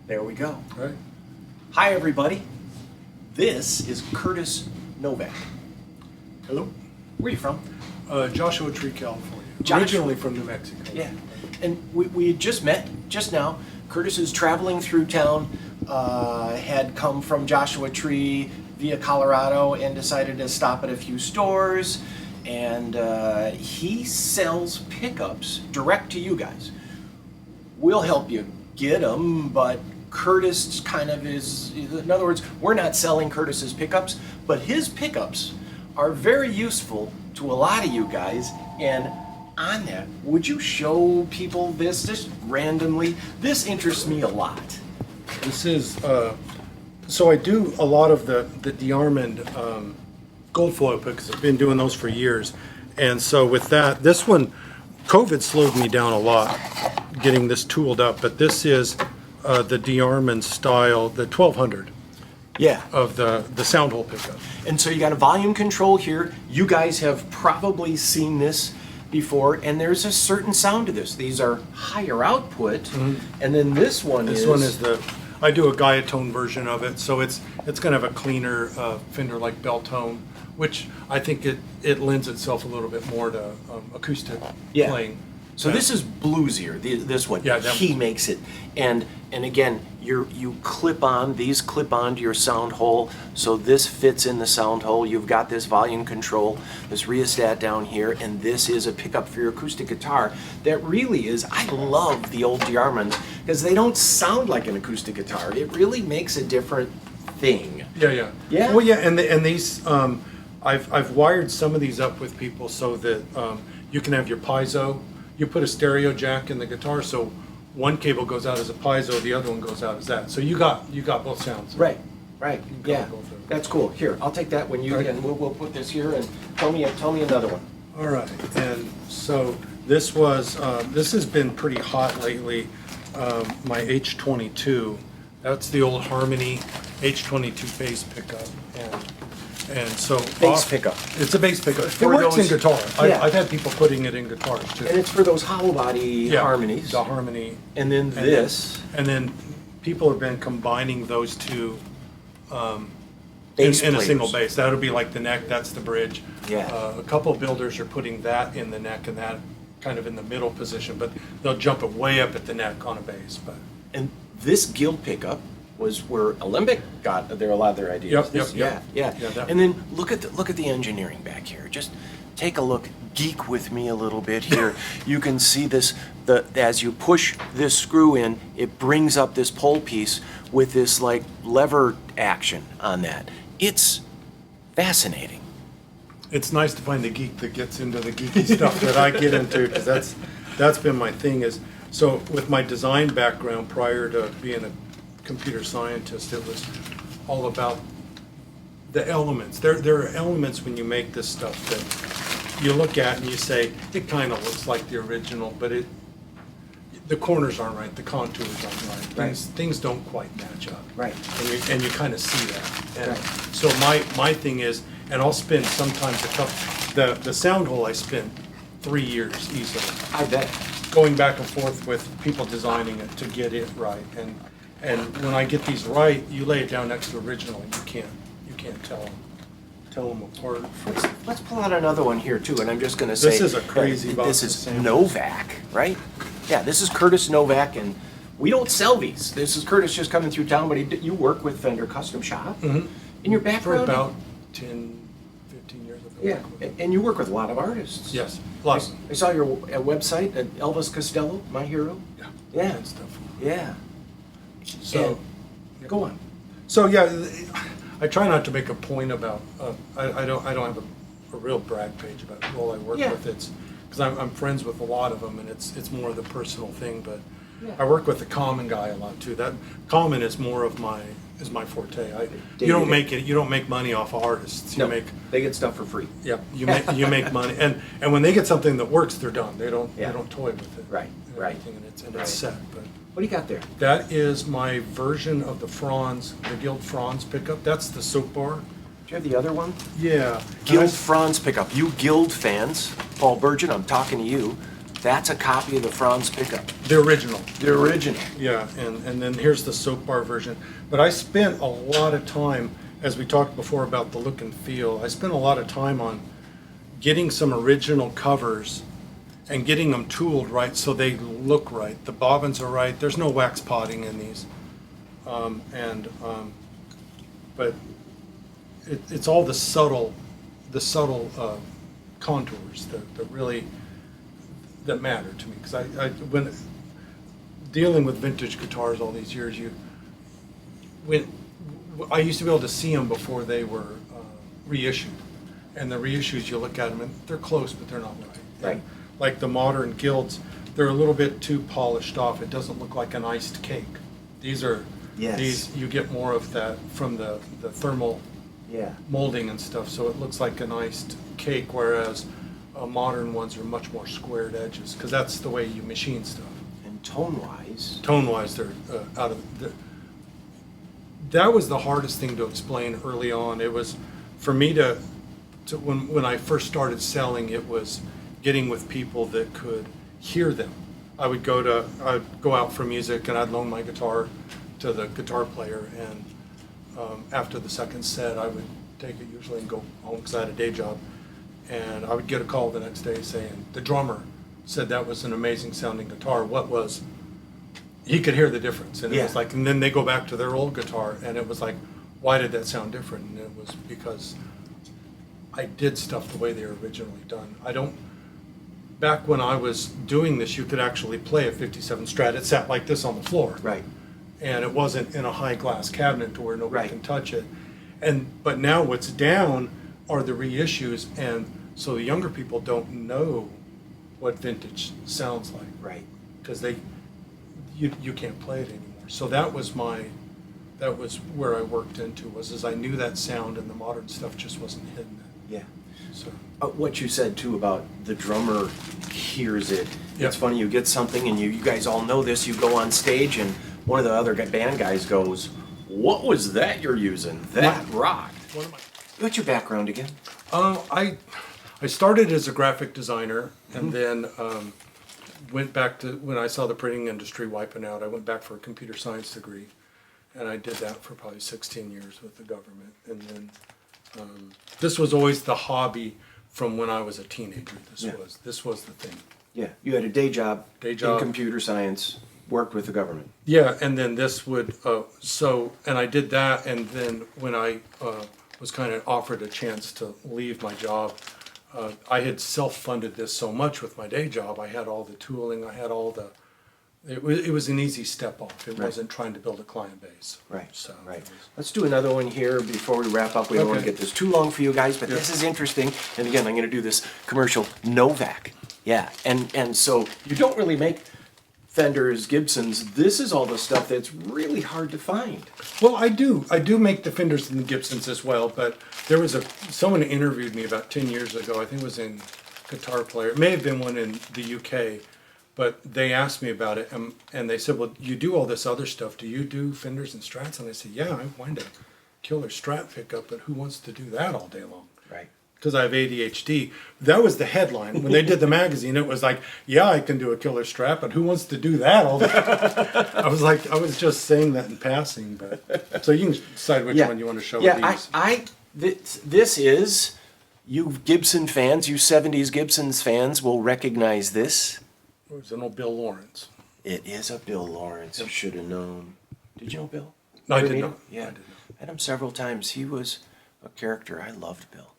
There we go. All right. Hi, everybody. This is Curtis Novak. Hello. Where are you from? Joshua Tree, California. Joshua. Originally from New Mexico. Yeah. And we had just met just now. Curtis is traveling through town, had come from Joshua Tree via Colorado and decided to stop at a few stores. And he sells pickups direct to you guys. We'll help you get them, but Curtis kind of is, in other words, we're not selling Curtis's pickups, but his pickups are very useful to a lot of you guys. And on that, would you show people this just randomly? This interests me a lot. This is, so I do a lot of the DeArmond gold foil picks. I've been doing those for years. And so with that, this one, COVID slowed me down a lot getting this tooled up, but this is the DeArmond style, the 1200 Yeah. of the sound hole pickup. And so you got a volume control here. You guys have probably seen this before, and there's a certain sound to this. These are higher output, and then this one This is... one is I do a Gaiatone version of it, so it's gonna have a cleaner Fender-like bell tone, which I think it lends itself a little bit more to acoustic Yeah. playing. So this is bluesier, this one. Yeah, he makes it. And again, you clip on, these clip onto your sound hole, so this fits in the sound hole. You've got this volume control, this rheostat down here, and this is a pickup for your acoustic guitar. That really is, I love the old DeArmonds, because they don't sound like an acoustic guitar. It really makes a different thing. Yeah. Yeah? Well, yeah, and these, I've wired some of these up with people so that you can have your piezo. You put a stereo jack in the guitar, so one cable goes out as a piezo, the other one goes out as that. So you got both sounds. Right, go yeah. both of them. That's cool. Here, I'll take that when you, Right. and we'll put this here, and tell me another one. All right, and so this has been pretty hot lately. My H22, that's the old Harmony H22 bass pickup, and so Bass pickup. It's a bass pickup. It For works in those- guitar. Yeah. I've had people putting it in guitars too. And it's for those hollow body Yeah, harmonies. the Harmony, And then and this and then people have been combining those two bass in a players. single bass. That'll be like the neck. That's the bridge. Yeah. A couple of builders are putting that in the neck and that kind of in the middle position, but they'll jump it way up at the neck on a bass. But And this guild pickup was where Alembic got a lot of their ideas. Yep, This- yep. Yeah. Yeah, that- And then look at the engineering back here. Just take a look, geek with me a little bit here. You can see this, as you push this screw in, it brings up this pole piece with this like lever action on that. It's fascinating. it's nice to find the geek that gets into the geeky stuff that I get into, because that's been my thing. Is so with my design background prior to being a computer scientist, it was all about the elements. There are elements when you make this stuff that you look at and you say, it kind of looks like the original, but the corners aren't right, the contours aren't right. Right. Things don't quite match up. Right. And you kind of see that. And Right. so my thing is, and I'll spend sometimes the sound hole I spent 3 years easily, I bet. going back and forth with people designing it to get it right. And when I get these right, you lay it down next to original, and you can't tell them apart. Let's pull out another one here too, and I'm just going to say This is a crazy that box this of is samples. Novak, right? Yeah, this is Curtis Novak, and we don't sell these. This is Curtis just coming through town, but you work with Fender Custom Shop. Mhm. In your For background, about 10, 15 years. I've been yeah, working with them. and you work with a lot of artists. Yes, lots. I saw your website at Elvis Costello, my hero. Yeah, And stuff. yeah. So, And- go on. so yeah, I try not to make a point about. I don't have a real brag page about who I work Yeah. with. It's because I'm friends with a lot of them, and it's more of the personal thing. But Yeah. I work with the Common guy a lot too. That Common is more of my forte. Dig You don't it. make it. You don't make money off of artists. No, You make. they get stuff for free. Yeah, you make money, and when they get something that works, they're done. They don't Yeah. toy with it. Right, and right, everything, and it's right. set. But What do you got there? that is my version of the Franz, the Guild Franz pickup. That's the soap bar. Do you have the other one? Yeah. Guild Franz pickup. You Guild fans, Paul Burgeon, I'm talking to you. That's a copy of the Franz pickup. The original. The original. Yeah, and then here's the soap bar version. But I spent a lot of time, as we talked before about the look and feel, I spent a lot of time on getting some original covers and getting them tooled right so they look right. The bobbins are right. There's no wax potting in these. But it's all the subtle contours that really that matter to me, because I when dealing with vintage guitars all these years, when I used to be able to see them before they were reissued, and the reissues, you look at them and they're close but they're not right. Right. Like the modern guilds, they're a little bit too polished off. It doesn't look like an iced cake. These are Yes. these you get more of that from the thermal Yeah. molding and stuff, so it looks like an iced cake, whereas modern ones are much more squared edges, because that's the way you machine stuff. And tone-wise, Tone-wise, they're out of the. That was the hardest thing to explain early on. It was for me to when I first started selling, it was getting with people that could hear them. I'd go out for music and I'd loan my guitar to the guitar player, and after the second set, I would take it usually and go home because I had a day job, and I would get a call the next day saying the drummer said that was an amazing sounding guitar. What was? He could hear the difference, and it was like, and then they go back to their old guitar, and it was like, why did that sound different? And it was because I did stuff the way they were originally done. Back when I was doing this, you could actually play a 57 Strat. It sat like this on the floor. right? And it wasn't in a high glass cabinet to where nobody Right. can touch it. But now what's down are the reissues, and so the younger people don't know what vintage sounds like, Right. because you can't play it anymore. So that was where I worked into, was I knew that sound, and the modern stuff just wasn't hitting it. Yeah. So What you said too about the drummer hears it. Yeah. It's funny, you get something and you guys all know this, you go on stage and one of the other band guys goes, "What was that you're using? That rocked." what am I? What's your background again? I started as a graphic designer, and then went back to, when I saw the printing industry wiping out, I went back for a computer science degree, and I did that for probably 16 years with the government. And then this was always the hobby from when I was a teenager. This was the thing. Yeah, you had a day job. Day job. In computer science, worked with the government. Yeah, and then this would, and I did that, and then when I was kind of offered a chance to leave my job, I had self-funded this so much with my day job. I had all the tooling, I had all the, it was an easy step off. It Right. wasn't trying to build a client base. Right, So right. it was- Let's do another one here before we wrap up. We don't want to Okay. get this too long for you guys, but this is interesting. And again, I'm going to do this commercial, Novak. Yeah, and so you don't really make Fenders, Gibsons. This is all the stuff that's really hard to find. Well, I do make the Fenders and the Gibsons as well, but there was someone interviewed me about 10 years ago, I think it was in Guitar Player, it may have been one in the UK, but they asked me about it, and they said, well, you do all this other stuff, do you do Fenders and Strats? And I said, yeah, I wind a killer Strat pickup, but who wants to do that all day long? Right. Because I have ADHD. That was the headline. When they did the magazine, it was like, yeah, I can do a killer Strat, but who wants to do that all day? I was just saying that in passing, but so you can decide which one you want to show these. This is, you Gibson fans, you 70s Gibsons fans will recognize this. It was an old Bill Lawrence. It is a Bill Lawrence. You should have known. Did you know Bill? No, I Ever did meet not. him? Yeah. I did not. Met him several times. He was a character. I loved Bill.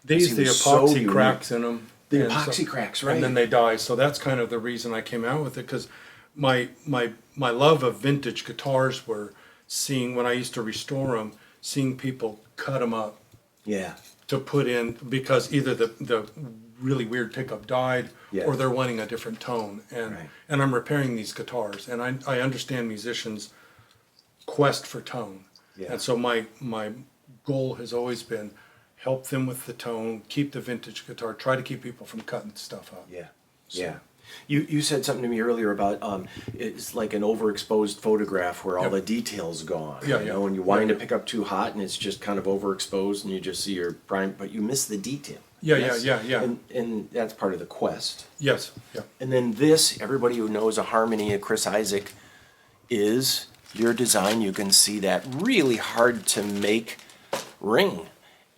These, He the was so epoxy unique. cracks in them. The epoxy cracks, right. And then they die. So that's kind of the reason I came out with it, because my love of vintage guitars were seeing, when I used to restore them, seeing people cut them up Yeah. to put in, because either the really weird pickup died, Yeah. or they're wanting a different tone. And Right. and I'm repairing these guitars, and I understand musicians' quest for tone. Yeah. And so my goal has always been help them with the tone, keep the vintage guitar, try to keep people from cutting stuff up. Yeah. So- Yeah. You said something to me earlier about it's like an overexposed photograph where all Yep. the details gone. Yeah, you yeah. know, and you wind Yeah, a pickup too hot and it's just kind of overexposed and you just see your prime, but you miss the detail. Yeah, Yes. yeah. And that's part of the quest. Yes, yeah. And then this, everybody who knows a Harmony, a Chris Isaac, is your design. You can see that really hard to make ring.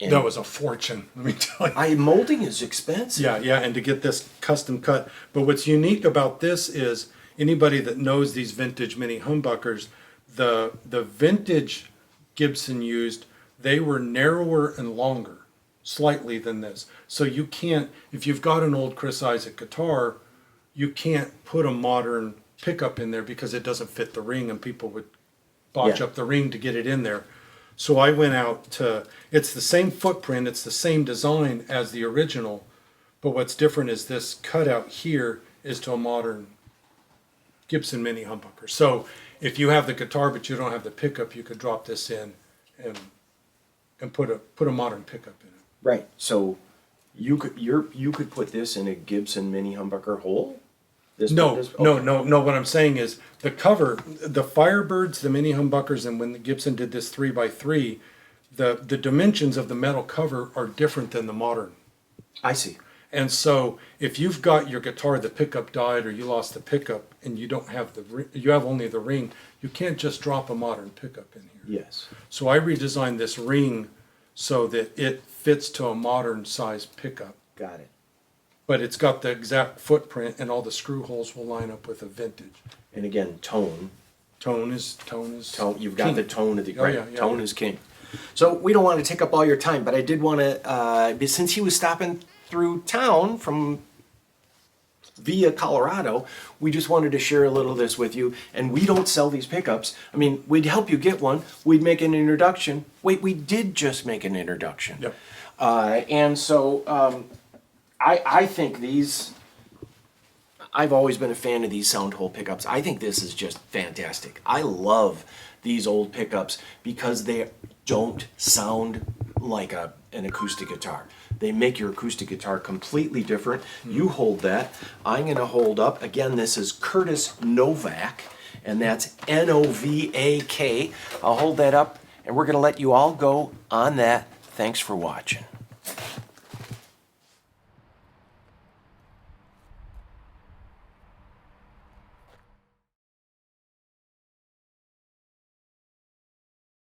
And That was a fortune, let me tell you. molding is expensive. Yeah, and to get this custom cut. But what's unique about this is anybody that knows these vintage mini humbuckers, the vintage Gibson used, they were narrower and longer, slightly than this. So you can't, if you've got an old Chris Isaac guitar, you can't put a modern pickup in there because it doesn't fit the ring, and people would botch Yeah. up the ring to get it in there. So I went out to, it's the same footprint, it's the same design as the original, but what's different is this cutout here is to a modern Gibson mini humbucker. So if you have the guitar but you don't have the pickup, you could drop this in and put a modern pickup in it. Right. So you could put this in a Gibson mini humbucker hole? No. Okay. What I'm saying is the cover, the Firebirds, the mini humbuckers, and when the Gibson did this 3x3, the dimensions of the metal cover are different than the modern. I see. And so if you've got your guitar, the pickup died, or you lost the pickup, and you don't have you have only the ring, you can't just drop a modern pickup in here. Yes. So I redesigned this ring so that it fits to a modern size pickup. Got it. But it's got the exact footprint, and all the screw holes will line up with a vintage. And again, tone. Tone is You've got king. the tone of the Oh, right. yeah, yeah, Tone yeah. is king. So we don't want to take up all your time, but I did want to, since he was stopping through town from via Colorado, we just wanted to share a little of this with you. And we don't sell these pickups. I mean, we'd help you get one. We'd make an introduction. Wait, we did just make an introduction. Yep. And so I think these, I've always been a fan of these sound hole pickups. I think this is just fantastic. I love these old pickups because they don't sound like an acoustic guitar. They make your acoustic guitar completely different. You hold that. I'm going to hold up. Again, this is Curtis Novak, and that's Novak. I'll hold that up, and we're going to let you all go on that. Thanks for watching.